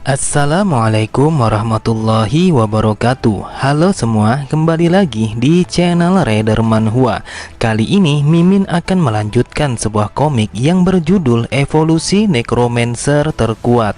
Assalamualaikum warahmatullahi wabarakatuh. Halo semua, kembali lagi di channel Raider Manhwa. Kali ini Mimin akan melanjutkan sebuah komik yang berjudul Evolusi Necromancer Terkuat.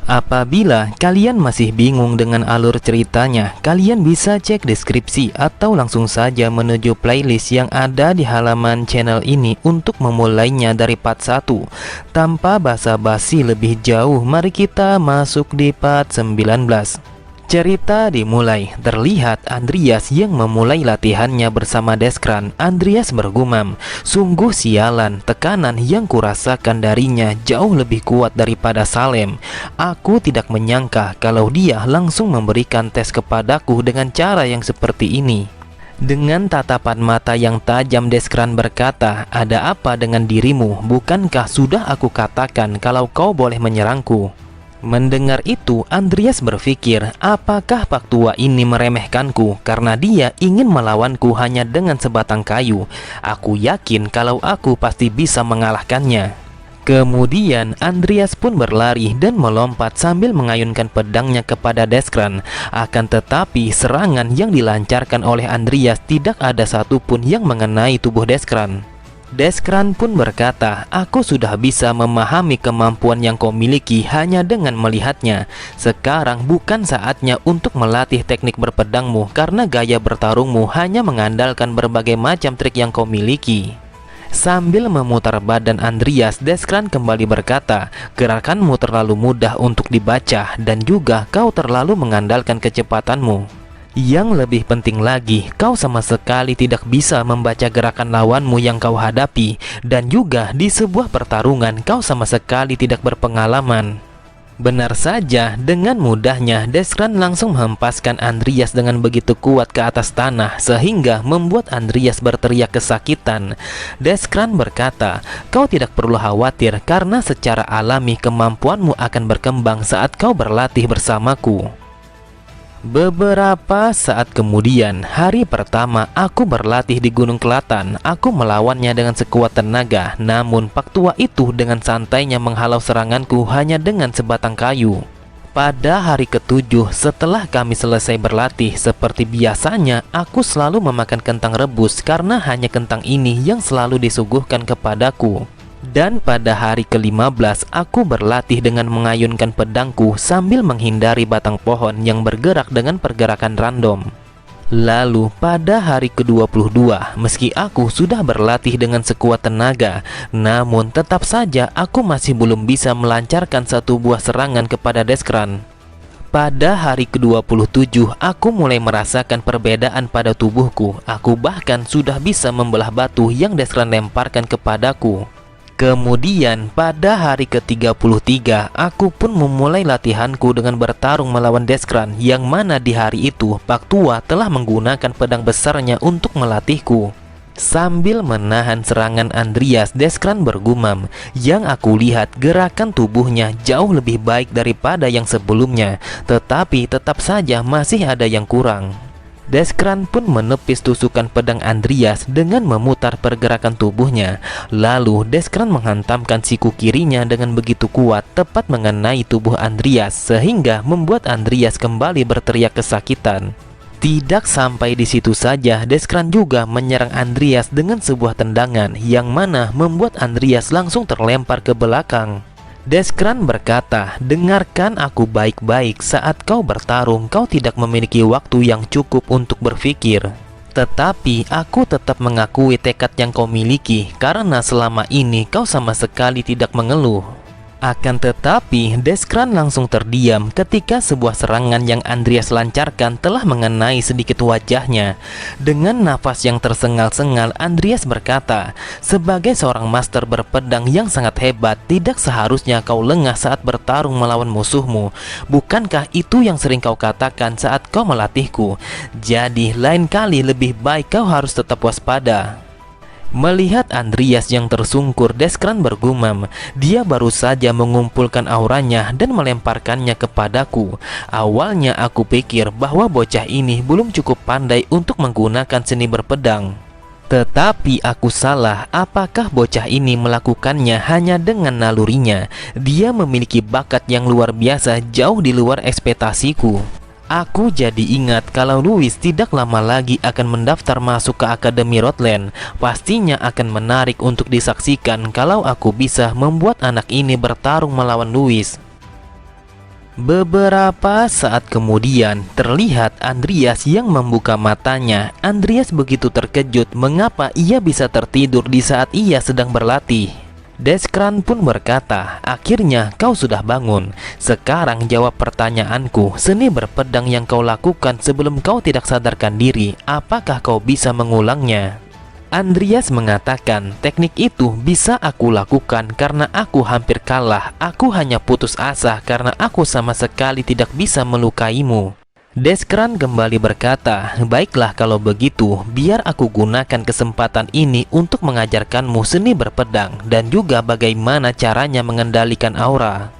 Apabila kalian masih bingung dengan alur ceritanya, kalian bisa cek deskripsi atau langsung saja menuju playlist yang ada di halaman channel ini untuk memulainya dari part 1. Tanpa basa-basi lebih jauh, mari kita masuk di part 19. Cerita dimulai. Terlihat Andreas yang memulai latihannya bersama Deskran. Andreas bergumam, "Sungguh sialan, tekanan yang kurasakan darinya jauh lebih kuat daripada Salem. Aku tidak menyangka kalau dia langsung memberikan tes kepadaku dengan cara yang seperti ini." Dengan tatapan mata yang tajam, Deskran berkata, "Ada apa dengan dirimu? Bukankah sudah aku katakan kalau kau boleh menyerangku?" Mendengar itu, Andreas berpikir, apakah Pak Tua ini meremehkanku karena dia ingin melawanku hanya dengan sebatang kayu? Aku yakin kalau aku pasti bisa mengalahkannya. Kemudian Andreas pun berlari dan melompat sambil mengayunkan pedangnya kepada Deskran. Akan tetapi serangan yang dilancarkan oleh Andreas tidak ada satupun yang mengenai tubuh Deskran. Deskran pun berkata, "Aku sudah bisa memahami kemampuan yang kau miliki hanya dengan melihatnya. Sekarang bukan saatnya untuk melatih teknik berpedangmu karena gaya bertarungmu hanya mengandalkan berbagai macam trik yang kau miliki." Sambil memutar badan Andreas, Deskran kembali berkata, "Gerakanmu terlalu mudah untuk dibaca dan juga kau terlalu mengandalkan kecepatanmu. Yang lebih penting lagi, kau sama sekali tidak bisa membaca gerakan lawanmu yang kau hadapi, dan juga di sebuah pertarungan kau sama sekali tidak berpengalaman." Benar saja, dengan mudahnya Deskran langsung menghempaskan Andreas dengan begitu kuat ke atas tanah sehingga membuat Andreas berteriak kesakitan. Deskran berkata, "Kau tidak perlu khawatir karena secara alami kemampuanmu akan berkembang saat kau berlatih bersamaku." Beberapa saat kemudian, hari pertama aku berlatih di Gunung Kelatan. Aku melawannya dengan sekuat tenaga, namun Pak Tua itu dengan santainya menghalau seranganku hanya dengan sebatang kayu. Pada hari ketujuh setelah kami selesai berlatih, seperti biasanya aku selalu memakan kentang rebus karena hanya kentang ini yang selalu disuguhkan kepadaku. Dan pada hari ke-15 aku berlatih dengan mengayunkan pedangku sambil menghindari batang pohon yang bergerak dengan pergerakan random. Lalu pada hari ke-22, meski aku sudah berlatih dengan sekuat tenaga, namun tetap saja aku masih belum bisa melancarkan satu buah serangan kepada Deskran. Pada hari ke-27 aku mulai merasakan perbedaan pada tubuhku. Aku bahkan sudah bisa membelah batu yang Deskran lemparkan kepadaku. Kemudian pada hari ke-33 aku pun memulai latihanku dengan bertarung melawan Deskran, yang mana di hari itu Pak Tua telah menggunakan pedang besarnya untuk melatihku. Sambil menahan serangan Andreas, Deskran bergumam, "Yang aku lihat gerakan tubuhnya jauh lebih baik daripada yang sebelumnya, tetapi tetap saja masih ada yang kurang." Deskran pun menepis tusukan pedang Andreas dengan memutar pergerakan tubuhnya. Lalu Deskran menghantamkan siku kirinya dengan begitu kuat tepat mengenai tubuh Andreas sehingga membuat Andreas kembali berteriak kesakitan. Tidak sampai di situ saja, Deskran juga menyerang Andreas dengan sebuah tendangan yang mana membuat Andreas langsung terlempar ke belakang. Deskran berkata, "Dengarkan aku baik-baik, saat kau bertarung kau tidak memiliki waktu yang cukup untuk berpikir. Tetapi aku tetap mengakui tekad yang kau miliki karena selama ini kau sama sekali tidak mengeluh." Akan tetapi Deskran langsung terdiam ketika sebuah serangan yang Andreas lancarkan telah mengenai sedikit wajahnya. Dengan nafas yang tersengal-sengal, Andreas berkata, "Sebagai seorang master berpedang yang sangat hebat, tidak seharusnya kau lengah saat bertarung melawan musuhmu. Bukankah itu yang sering kau katakan saat kau melatihku? Jadi lain kali lebih baik kau harus tetap waspada." Melihat Andreas yang tersungkur, Deskran bergumam, "Dia baru saja mengumpulkan auranya dan melemparkannya kepadaku. Awalnya aku pikir bahwa bocah ini belum cukup pandai untuk menggunakan seni berpedang." Tetapi aku salah, apakah bocah ini melakukannya hanya dengan nalurinya? Dia memiliki bakat yang luar biasa, jauh di luar ekspektasiku. Aku jadi ingat kalau Louis tidak lama lagi akan mendaftar masuk ke Akademi Rodland. Pastinya akan menarik untuk disaksikan kalau aku bisa membuat anak ini bertarung melawan Louis. Beberapa saat kemudian, terlihat Andreas yang membuka matanya. Andreas begitu terkejut mengapa ia bisa tertidur di saat ia sedang berlatih. Deskran pun berkata, "Akhirnya kau sudah bangun. Sekarang jawab pertanyaanku, seni berpedang yang kau lakukan sebelum kau tidak sadarkan diri, apakah kau bisa mengulangnya?" Andreas mengatakan, "Teknik itu bisa aku lakukan karena aku hampir kalah. Aku hanya putus asa karena aku sama sekali tidak bisa melukaimu." Deskran kembali berkata, "Baiklah kalau begitu, biar aku gunakan kesempatan ini untuk mengajarkanmu seni berpedang dan juga bagaimana caranya mengendalikan aura."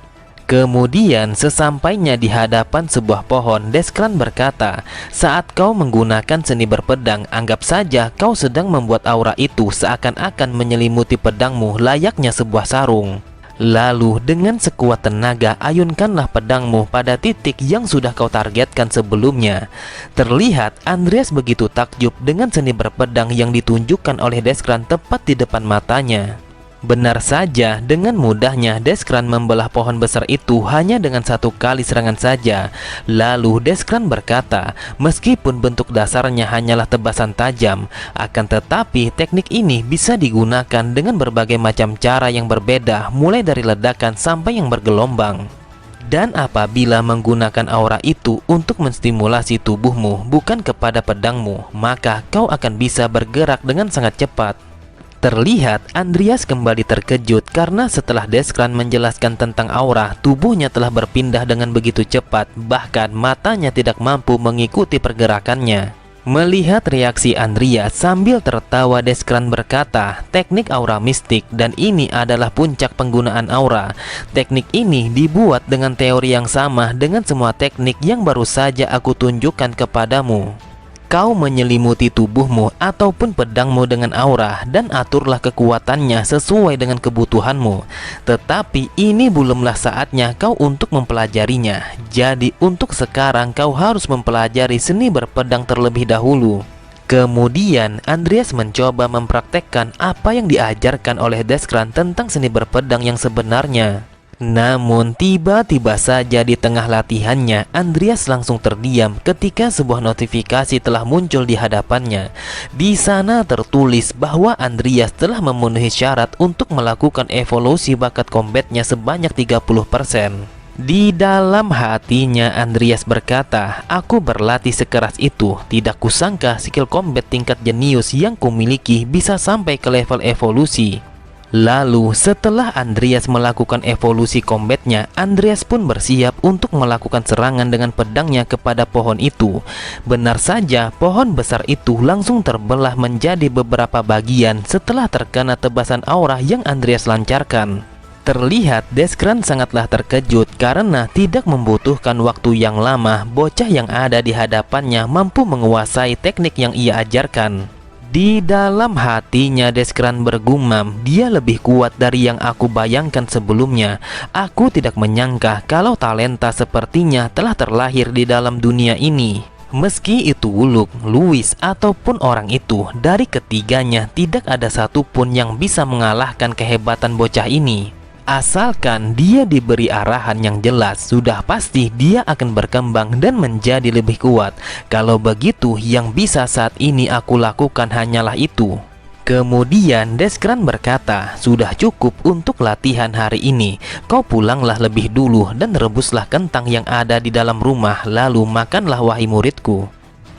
Kemudian sesampainya di hadapan sebuah pohon, Deskran berkata, "Saat kau menggunakan seni berpedang, anggap saja kau sedang membuat aura itu seakan-akan menyelimuti pedangmu layaknya sebuah sarung. Lalu dengan sekuat tenaga ayunkanlah pedangmu pada titik yang sudah kau targetkan sebelumnya." Terlihat Andreas begitu takjub dengan seni berpedang yang ditunjukkan oleh Deskran tepat di depan matanya. Benar saja, dengan mudahnya Deskran membelah pohon besar itu hanya dengan satu kali serangan saja. Lalu Deskran berkata, "Meskipun bentuk dasarnya hanyalah tebasan tajam, akan tetapi teknik ini bisa digunakan dengan berbagai macam cara yang berbeda, mulai dari ledakan sampai yang bergelombang. Dan apabila menggunakan aura itu untuk menstimulasi tubuhmu, bukan kepada pedangmu, maka kau akan bisa bergerak dengan sangat cepat." Terlihat Andreas kembali terkejut karena setelah Deskran menjelaskan tentang aura, tubuhnya telah berpindah dengan begitu cepat, bahkan matanya tidak mampu mengikuti pergerakannya. Melihat reaksi Andreas sambil tertawa, Deskran berkata, "Teknik aura mistik, dan ini adalah puncak penggunaan aura. Teknik ini dibuat dengan teori yang sama dengan semua teknik yang baru saja aku tunjukkan kepadamu. Kau menyelimuti tubuhmu ataupun pedangmu dengan aura dan aturlah kekuatannya sesuai dengan kebutuhanmu. Tetapi ini belumlah saatnya kau untuk mempelajarinya. Jadi untuk sekarang kau harus mempelajari seni berpedang terlebih dahulu." Kemudian Andreas mencoba mempraktekkan apa yang diajarkan oleh Deskran tentang seni berpedang yang sebenarnya. Namun tiba-tiba saja di tengah latihannya, Andreas langsung terdiam ketika sebuah notifikasi telah muncul di hadapannya. Di sana tertulis bahwa Andreas telah memenuhi syarat untuk melakukan evolusi bakat combatnya sebanyak 30%. Di dalam hatinya Andreas berkata, "Aku berlatih sekeras itu, tidak kusangka skill combat tingkat jenius yang kumiliki bisa sampai ke level evolusi." Lalu setelah Andreas melakukan evolusi combatnya, Andreas pun bersiap untuk melakukan serangan dengan pedangnya kepada pohon itu. Benar saja, pohon besar itu langsung terbelah menjadi beberapa bagian setelah terkena tebasan aura yang Andreas lancarkan. Terlihat Deskran sangatlah terkejut karena tidak membutuhkan waktu yang lama, bocah yang ada di hadapannya mampu menguasai teknik yang ia ajarkan. Di dalam hatinya Deskran bergumam, "Dia lebih kuat dari yang aku bayangkan sebelumnya. Aku tidak menyangka kalau talenta sepertinya telah terlahir di dalam dunia ini." Meski itu Wuluk, Louis, ataupun orang itu, dari ketiganya tidak ada satupun yang bisa mengalahkan kehebatan bocah ini. Asalkan dia diberi arahan yang jelas, sudah pasti dia akan berkembang dan menjadi lebih kuat. Kalau begitu, yang bisa saat ini aku lakukan hanyalah itu. Kemudian Deskran berkata, "Sudah cukup untuk latihan hari ini. Kau pulanglah lebih dulu dan rebuslah kentang yang ada di dalam rumah, lalu makanlah wahai muridku."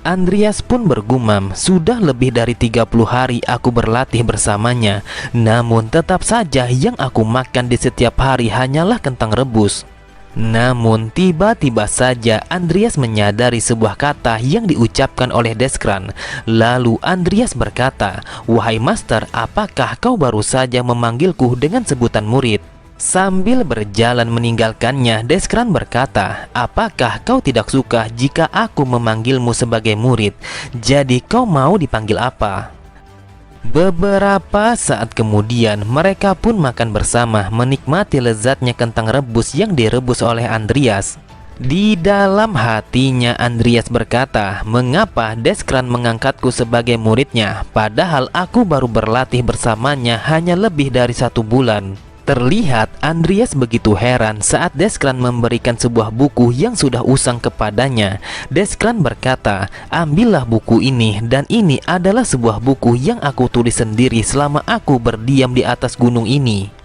Andreas pun bergumam, "Sudah lebih dari 30 hari aku berlatih bersamanya, namun tetap saja yang aku makan di setiap hari hanyalah kentang rebus." Namun tiba-tiba saja Andreas menyadari sebuah kata yang diucapkan oleh Deskran. Lalu Andreas berkata, "Wahai master, apakah kau baru saja memanggilku dengan sebutan murid?" Sambil berjalan meninggalkannya, Deskran berkata, "Apakah kau tidak suka jika aku memanggilmu sebagai murid? Jadi kau mau dipanggil apa?" Beberapa saat kemudian mereka pun makan bersama, menikmati lezatnya kentang rebus yang direbus oleh Andreas. Di dalam hatinya Andreas berkata, mengapa Deskran mengangkatku sebagai muridnya, padahal aku baru berlatih bersamanya hanya lebih dari 1 bulan. Terlihat Andreas begitu heran saat Deskran memberikan sebuah buku yang sudah usang kepadanya. Deskran berkata, ambillah buku ini, dan ini adalah sebuah buku yang aku tulis sendiri selama aku berdiam di atas gunung ini.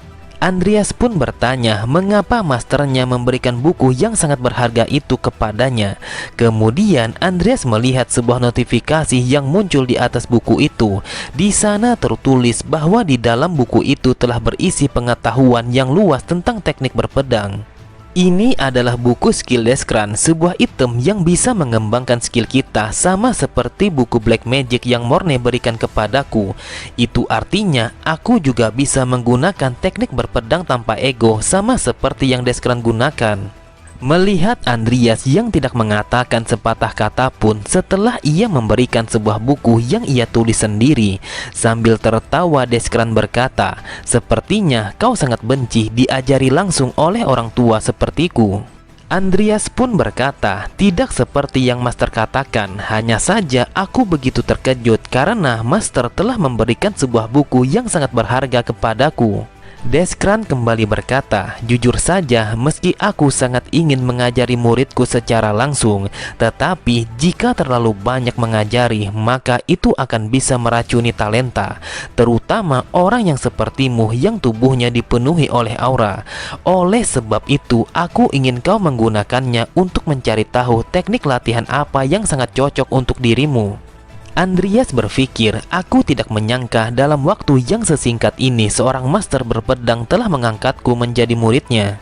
Andreas pun bertanya mengapa masternya memberikan buku yang sangat berharga itu kepadanya. Kemudian Andreas melihat sebuah notifikasi yang muncul di atas buku itu. Di sana tertulis bahwa di dalam buku itu telah berisi pengetahuan yang luas tentang teknik berpedang. Ini adalah buku skill Deskran, sebuah item yang bisa mengembangkan skill kita, sama seperti buku Black Magic yang Morne berikan kepadaku. Itu artinya aku juga bisa menggunakan teknik berpedang tanpa ego, sama seperti yang Deskran gunakan. Melihat Andreas yang tidak mengatakan sepatah kata pun setelah ia memberikan sebuah buku yang ia tulis sendiri. Sambil tertawa Deskran berkata, sepertinya kau sangat benci diajari langsung oleh orang tua sepertiku. Andreas pun berkata, tidak seperti yang Master katakan, hanya saja aku begitu terkejut karena Master telah memberikan sebuah buku yang sangat berharga kepadaku. Deskran kembali berkata, jujur saja meski aku sangat ingin mengajari muridku secara langsung, tetapi jika terlalu banyak mengajari maka itu akan bisa meracuni talenta, terutama orang yang sepertimu yang tubuhnya dipenuhi oleh aura. Oleh sebab itu aku ingin kau menggunakannya untuk mencari tahu teknik latihan apa yang sangat cocok untuk dirimu. Andreas berpikir, aku tidak menyangka dalam waktu yang sesingkat ini seorang master berpedang telah mengangkatku menjadi muridnya.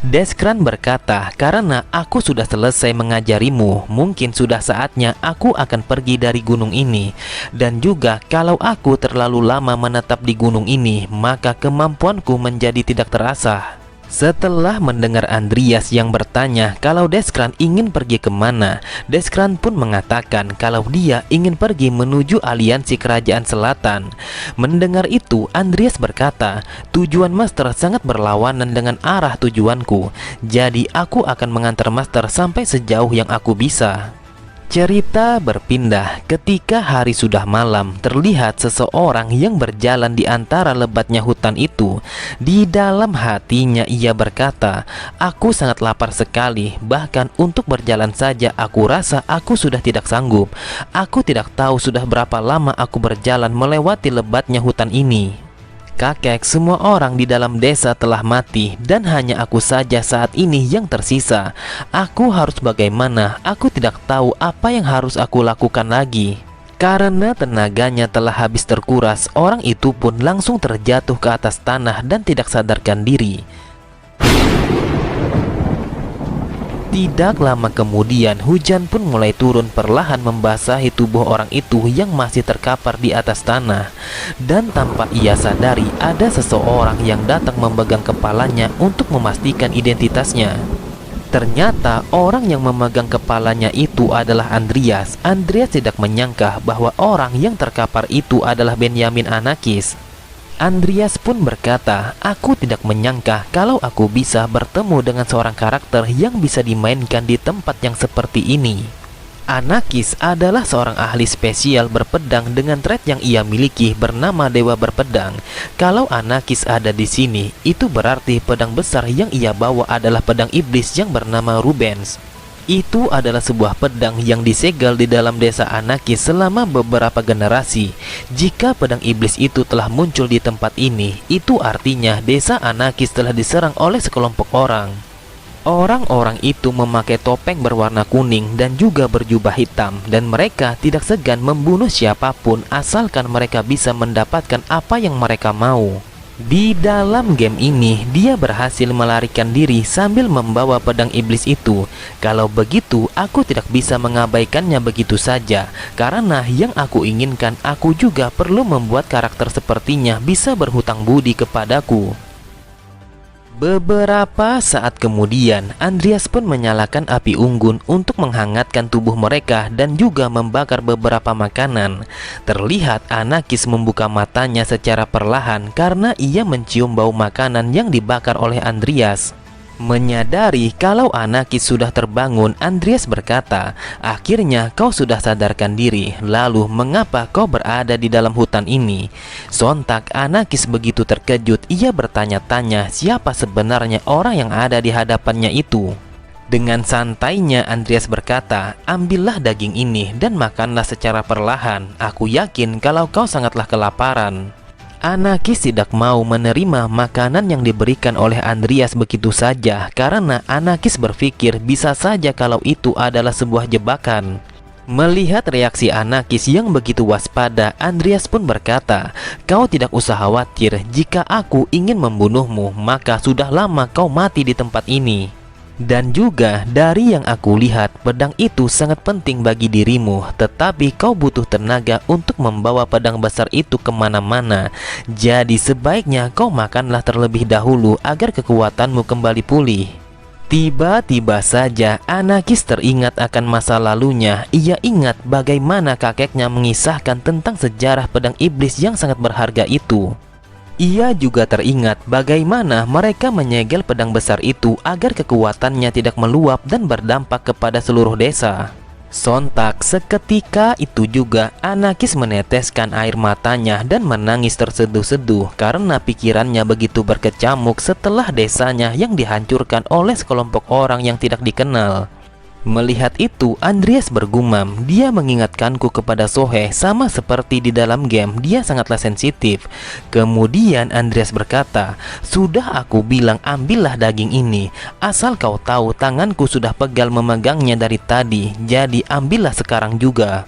Deskran berkata, karena aku sudah selesai mengajarimu, mungkin sudah saatnya aku akan pergi dari gunung ini. Dan juga kalau aku terlalu lama menetap di gunung ini, maka kemampuanku menjadi tidak terasah. Setelah mendengar Andreas yang bertanya kalau Deskran ingin pergi kemana, Deskran pun mengatakan kalau dia ingin pergi menuju aliansi kerajaan selatan. Mendengar itu, Andreas berkata, tujuan Master sangat berlawanan dengan arah tujuanku, jadi aku akan mengantar Master sampai sejauh yang aku bisa. Cerita berpindah ketika hari sudah malam. Terlihat seseorang yang berjalan di antara lebatnya hutan itu. Di dalam hatinya ia berkata, aku sangat lapar sekali, bahkan untuk berjalan saja aku rasa aku sudah tidak sanggup. Aku tidak tahu sudah berapa lama aku berjalan melewati lebatnya hutan ini. Kakek, semua orang di dalam desa telah mati dan hanya aku saja saat ini yang tersisa. Aku harus bagaimana? Aku tidak tahu apa yang harus aku lakukan lagi. Karena tenaganya telah habis terkuras, orang itu pun langsung terjatuh ke atas tanah dan tidak sadarkan diri. Tidak lama kemudian, hujan pun mulai turun perlahan membasahi tubuh orang itu yang masih terkapar di atas tanah. Dan tanpa ia sadari, ada seseorang yang datang memegang kepalanya untuk memastikan identitasnya. Ternyata orang yang memegang kepalanya itu adalah Andreas. Andreas tidak menyangka bahwa orang yang terkapar itu adalah Benjamin Anakis. Andreas pun berkata, aku tidak menyangka kalau aku bisa bertemu dengan seorang karakter yang bisa dimainkan di tempat yang seperti ini. Anakis adalah seorang ahli spesial berpedang dengan trait yang ia miliki bernama Dewa Berpedang. Kalau Anakis ada di sini, itu berarti pedang besar yang ia bawa adalah pedang iblis yang bernama Rubens. Itu adalah sebuah pedang yang disegel di dalam desa Anakis selama beberapa generasi. Jika pedang iblis itu telah muncul di tempat ini, itu artinya desa Anakis telah diserang oleh sekelompok orang. Orang-orang itu memakai topeng berwarna kuning dan juga berjubah hitam, dan mereka tidak segan membunuh siapapun asalkan mereka bisa mendapatkan apa yang mereka mau. Di dalam game ini, dia berhasil melarikan diri sambil membawa pedang iblis itu. Kalau begitu, aku tidak bisa mengabaikannya begitu saja. Karena yang aku inginkan, aku juga perlu membuat karakter sepertinya bisa berhutang budi kepadaku. Beberapa saat kemudian, Andreas pun menyalakan api unggun untuk menghangatkan tubuh mereka dan juga membakar beberapa makanan. Terlihat Anakis membuka matanya secara perlahan karena ia mencium bau makanan yang dibakar oleh Andreas. Menyadari kalau Anakis sudah terbangun, Andreas berkata, "Akhirnya kau sudah sadarkan diri. Lalu mengapa kau berada di dalam hutan ini?" Sontak Anakis begitu terkejut. Ia bertanya-tanya siapa sebenarnya orang yang ada di hadapannya itu. Dengan santainya Andreas berkata, "Ambillah daging ini dan makanlah secara perlahan. Aku yakin kalau kau sangatlah kelaparan." Anakis tidak mau menerima makanan yang diberikan oleh Andreas begitu saja karena Anakis berpikir bisa saja kalau itu adalah sebuah jebakan. Melihat reaksi Anakis yang begitu waspada, Andreas pun berkata, "Kau tidak usah khawatir, jika aku ingin membunuhmu, maka sudah lama kau mati di tempat ini. Dan juga dari yang aku lihat, pedang itu sangat penting bagi dirimu, tetapi kau butuh tenaga untuk membawa pedang besar itu kemana-mana. Jadi sebaiknya kau makanlah terlebih dahulu agar kekuatanmu kembali pulih." Tiba-tiba saja Anakis teringat akan masa lalunya. Ia ingat bagaimana kakeknya mengisahkan tentang sejarah pedang iblis yang sangat berharga itu. Ia juga teringat bagaimana mereka menyegel pedang besar itu agar kekuatannya tidak meluap dan berdampak kepada seluruh desa. Sontak seketika itu juga Anakis meneteskan air matanya dan menangis terseduh-seduh karena pikirannya begitu berkecamuk setelah desanya yang dihancurkan oleh sekelompok orang yang tidak dikenal. Melihat itu, Andreas bergumam, "Dia mengingatkanku kepada Sohe, sama seperti di dalam game, dia sangatlah sensitif." Kemudian Andreas berkata, "Sudah aku bilang ambillah daging ini. Asal kau tahu tanganku sudah pegal memegangnya dari tadi, jadi ambillah sekarang juga."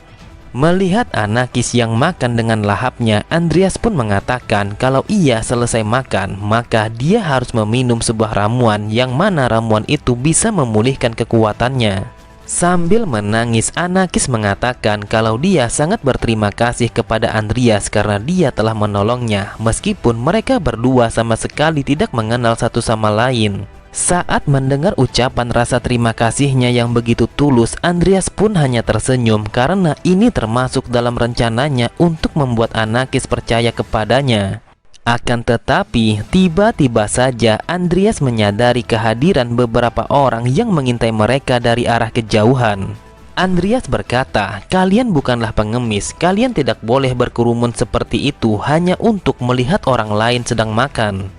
Melihat Anakis yang makan dengan lahapnya, Andreas pun mengatakan kalau ia selesai makan, maka dia harus meminum sebuah ramuan yang mana ramuan itu bisa memulihkan kekuatannya. Sambil menangis, Anakis mengatakan kalau dia sangat berterima kasih kepada Andreas karena dia telah menolongnya, meskipun mereka berdua sama sekali tidak mengenal satu sama lain. Saat mendengar ucapan rasa terima kasihnya yang begitu tulus, Andreas pun hanya tersenyum karena ini termasuk dalam rencananya untuk membuat Anakis percaya kepadanya. Akan tetapi, tiba-tiba saja Andreas menyadari kehadiran beberapa orang yang mengintai mereka dari arah kejauhan. Andreas berkata, "Kalian bukanlah pengemis, kalian tidak boleh berkerumun seperti itu hanya untuk melihat orang lain sedang makan."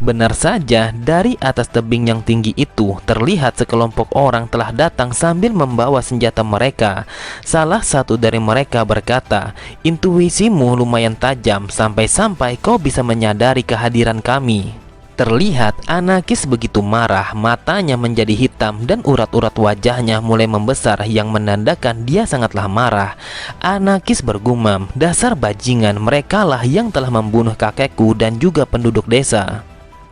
Benar saja, dari atas tebing yang tinggi itu terlihat sekelompok orang telah datang sambil membawa senjata mereka. Salah satu dari mereka berkata, "Intuisimu lumayan tajam, sampai-sampai kau bisa menyadari kehadiran kami." Terlihat Anakis begitu marah, matanya menjadi hitam dan urat-urat wajahnya mulai membesar yang menandakan dia sangatlah marah. Anakis bergumam, "Dasar bajingan, merekalah yang telah membunuh kakekku dan juga penduduk desa."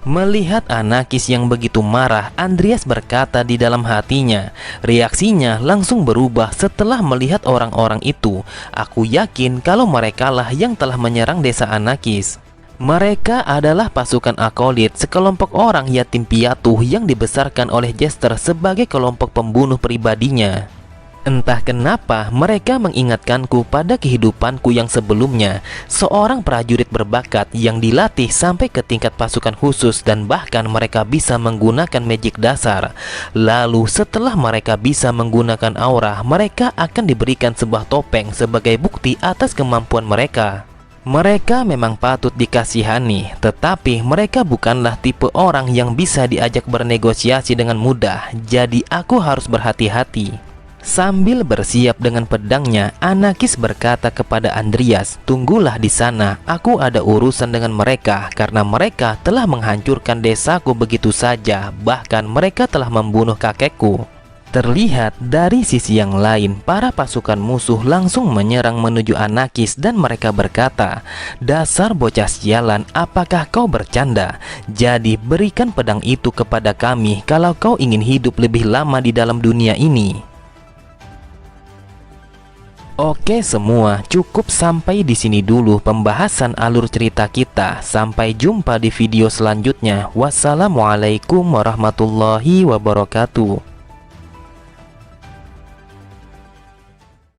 Melihat Anakis yang begitu marah, Andreas berkata di dalam hatinya. Reaksinya langsung berubah setelah melihat orang-orang itu. "Aku yakin kalau merekalah yang telah menyerang desa Anakis." Mereka adalah pasukan akolit, sekelompok orang yatim piatu yang dibesarkan oleh Jester sebagai kelompok pembunuh pribadinya. Entah kenapa mereka mengingatkanku pada kehidupanku yang sebelumnya, seorang prajurit berbakat yang dilatih sampai ke tingkat pasukan khusus dan bahkan mereka bisa menggunakan magic dasar. Lalu setelah mereka bisa menggunakan aura, mereka akan diberikan sebuah topeng sebagai bukti atas kemampuan mereka. Mereka memang patut dikasihani, tetapi mereka bukanlah tipe orang yang bisa diajak bernegosiasi dengan mudah, jadi aku harus berhati-hati. Sambil bersiap dengan pedangnya, Anakis berkata kepada Andreas, "Tunggulah di sana, aku ada urusan dengan mereka karena mereka telah menghancurkan desaku begitu saja, bahkan mereka telah membunuh kakekku." Terlihat dari sisi yang lain, para pasukan musuh langsung menyerang menuju Anakis dan mereka berkata, "Dasar bocah sialan, apakah kau bercanda? Jadi berikan pedang itu kepada kami kalau kau ingin hidup lebih lama di dalam dunia ini." Oke semua, cukup sampai di sini dulu pembahasan alur cerita kita. Sampai jumpa di video selanjutnya. Wassalamualaikum warahmatullahi wabarakatuh.